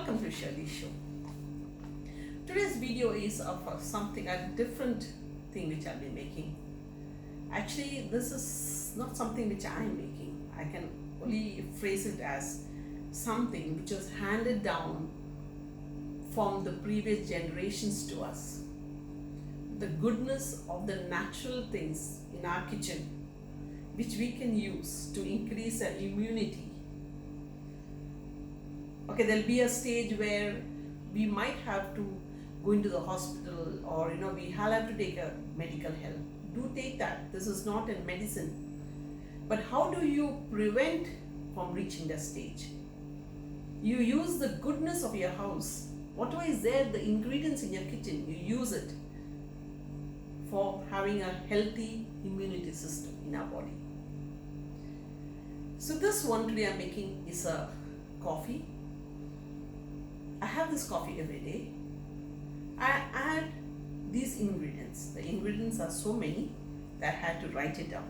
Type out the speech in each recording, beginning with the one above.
Welcome to Shirley's show. Today's video is of a different thing which I'll be making. Actually, this is not something which I'm making. I can only phrase it as something which was handed down from the previous generations to us. The goodness of the natural things in our kitchen which we can use to increase our immunity. Okay, there'll be a stage where we might have to go into the hospital, or we have to take a medical help. Do take that. This is not a medicine. But how do you prevent from reaching that stage? You use the goodness of your house. Whatever is there, the ingredients in your kitchen, you use it for having a healthy immunity system in our body. So this one today I'm making is a coffee. I have this coffee every day. I add these ingredients. The ingredients are so many that I had to write it down.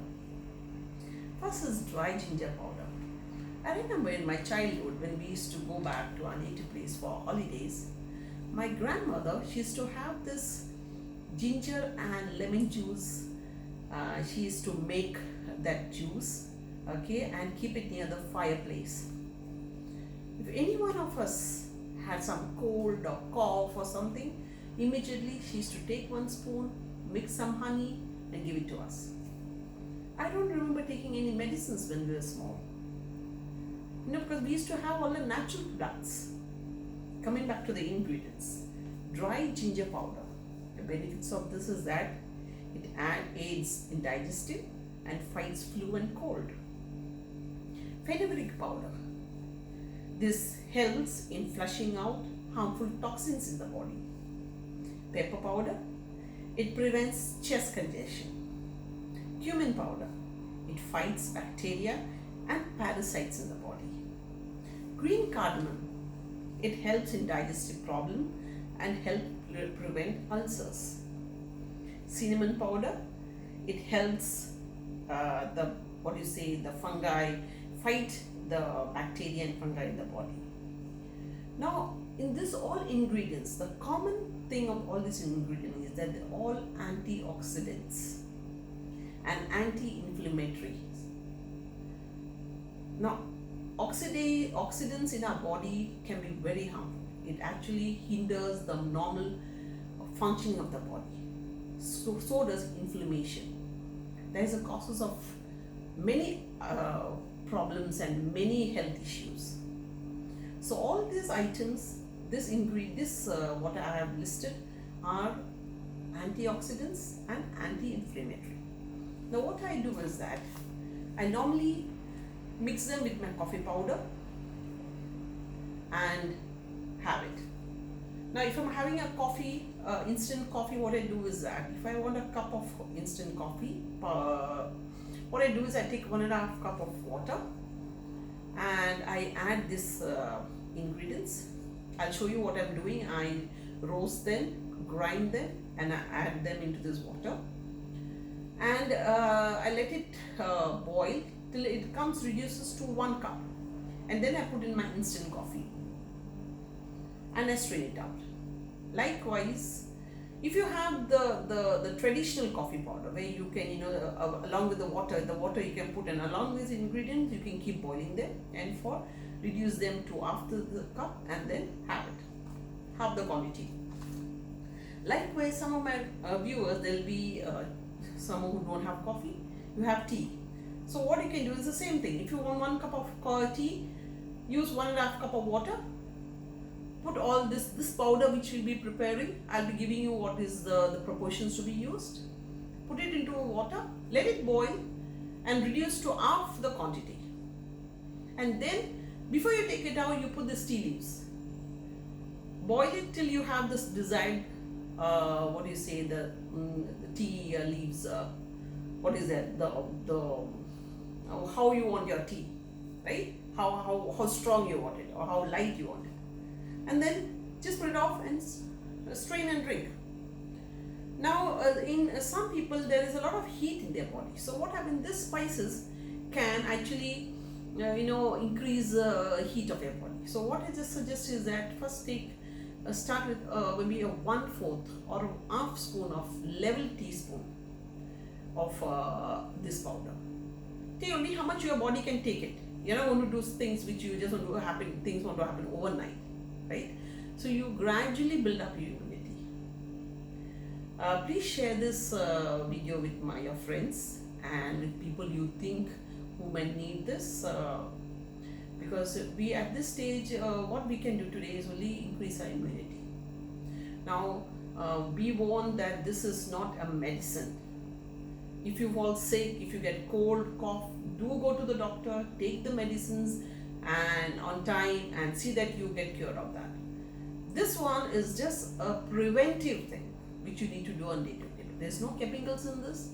First is dry ginger powder. I remember in my childhood when we used to go back to our native place for holidays, my grandmother, she used to have this ginger and lemon juice. She used to make that juice, okay, and keep it near the fireplace. If any one of us had some cold or cough or something, immediately she used to take 1 spoon, mix some honey and give it to us. I don't remember taking any medicines when we were small. Because we used to have all the natural products. Coming back to the ingredients, dry ginger powder. The benefits of this is that it aids in digestive and fights flu and cold. Fenugreek powder. This helps in flushing out harmful toxins in the body. Pepper powder. It prevents chest congestion. Cumin powder. It fights bacteria and parasites in the body. Green cardamom. It helps in digestive problem and help prevent ulcers. Cinnamon powder. It helps the fungi fight the bacteria and fungi in the body. Now, in this all ingredients, the common thing of all these ingredients is that they're all antioxidants and anti-inflammatory. Now, oxidants in our body can be very harmful. It actually hinders the normal functioning of the body. So does inflammation. There is a causes of many problems and many health issues. So all these items, what I have listed are antioxidants and anti-inflammatory. Now what I do is that I normally mix them with my coffee powder and have it. Now if I'm having a coffee, instant coffee, what I do is that if I want a cup of instant coffee, what I do is I take 1.5 cup of water and I add this ingredients. I'll show you what I'm doing. I roast them, grind them, and I add them into this water. And I let it boil till it reduces to 1 cup. And then I put in my instant coffee and I strain it out. Likewise, if you have the traditional coffee powder where you can, along with the water you can put, and along with the ingredients you can keep boiling them and reduce them to after the cup and then have the quantity. Likewise, some of my viewers, there'll be some who don't have coffee, you have tea. So what you can do is the same thing. If you want 1 cup of tea, use 1.5 cup of water. Put all this powder which we'll be preparing. I'll be giving you what is the proportions to be used. Put it into water, let it boil and reduce to half the quantity. And then before you take it out, you put the tea leaves. Boil it till you have this desired, the tea leaves, how you want your tea, right? How strong you want it or how light you want it. And then just put it off and strain and drink. Now, in some people, there is a lot of heat in their body. So what happens, these spices can actually increase heat of your body. So what I just suggest is that first start with maybe a 1/4 or a half spoon of level teaspoon of this powder. Take only how much your body can take it. You're not going to do things which you just want to happen. Things want to happen overnight, right? So you gradually build up your immunity. Please share this video with your friends and with people you think who might need this, because we at this stage, what we can do today is only increase our immunity. Now, be warned that this is not a medicine. If you fall sick, if you get cold, cough, do go to the doctor, take the medicines and on time, and see that you get cured of that. This one is just a preventive thing which you need to do on day-to-day. There's no chemicals in this.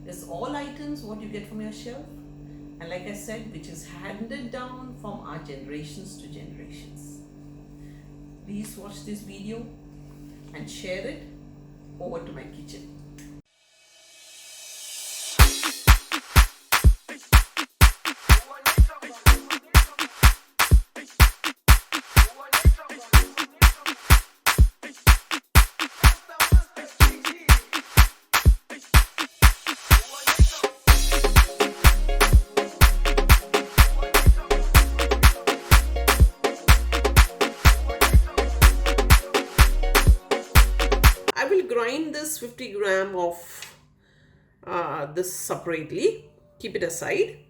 It's all items what you get from your shelf, and like I said, which is handed down from our generations to generations. Please watch this video and share it. Over to my kitchen. Grind this 50 gram of this separately, keep it aside,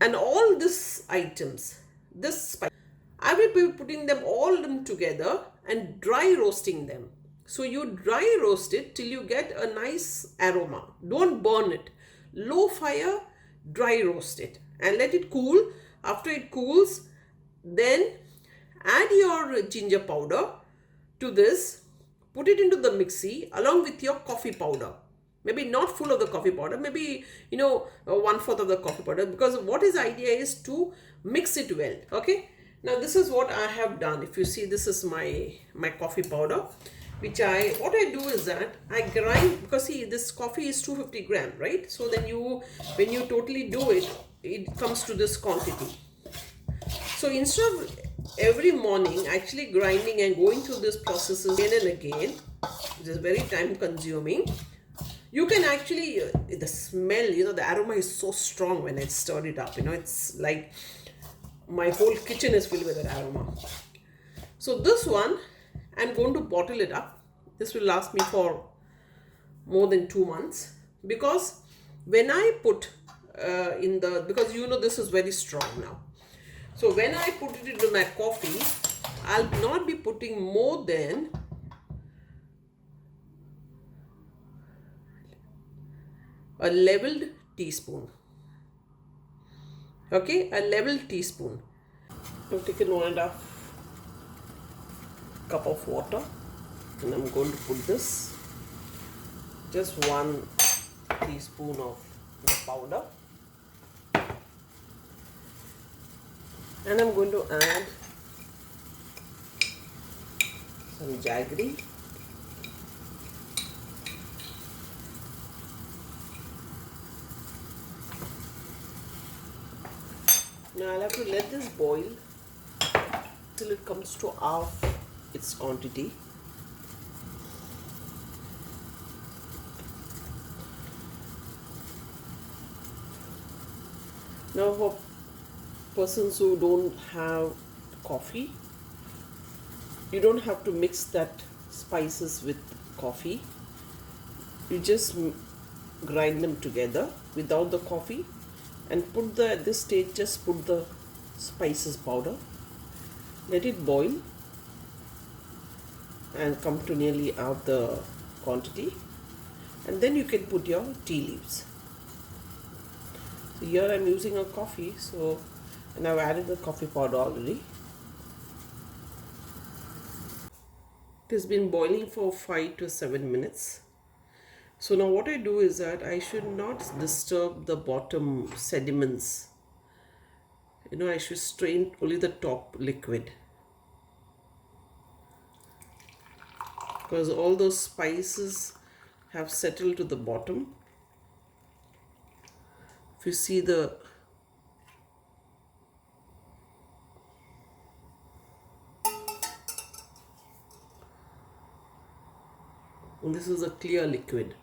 and all these items, this spice, I will be putting them all together and dry roasting them. So you dry roast it till you get a nice aroma. Don't burn it. Low fire, dry roast it and let it cool. After it cools, then add your ginger powder to this, put it into the mixie along with your coffee powder. Maybe not full of the coffee powder, maybe 1/4 of the coffee powder, because what is idea is to mix it well. Okay, now this is what I have done. If you see, this is my coffee powder, which what I do is that I grind, because see, this coffee is 250 gram, right? So then when you totally do it, it comes to this quantity. So instead of every morning actually grinding and going through this process again and again, which is very time consuming, you can actually, the smell, the aroma is so strong when I stir it up. It's like my whole kitchen is filled with that aroma. So this one, I'm going to bottle it up. This will last me for more than 2 months, because when I put because this is very strong now. So when I put it into my coffee, I'll not be putting more than a leveled teaspoon. Okay, a leveled teaspoon. I've taken 1.5 cup of water, and I'm going to put this, just 1 teaspoon of the powder. And I'm going to add some jaggery. Now I'll have to let this boil till it comes to half its quantity. Now for persons who don't have coffee, you don't have to mix that spices with coffee. You just grind them together without the coffee, and at this stage just put the spices powder, let it boil and come to nearly half the quantity, and then you can put your tea leaves. So here I'm using a coffee, and I've added the coffee powder already. It has been boiling for 5 to 7 minutes. So now what I do is that I should not disturb the bottom sediments. I should strain only the top liquid, because all those spices have settled to the bottom. If you see the this is a clear liquid.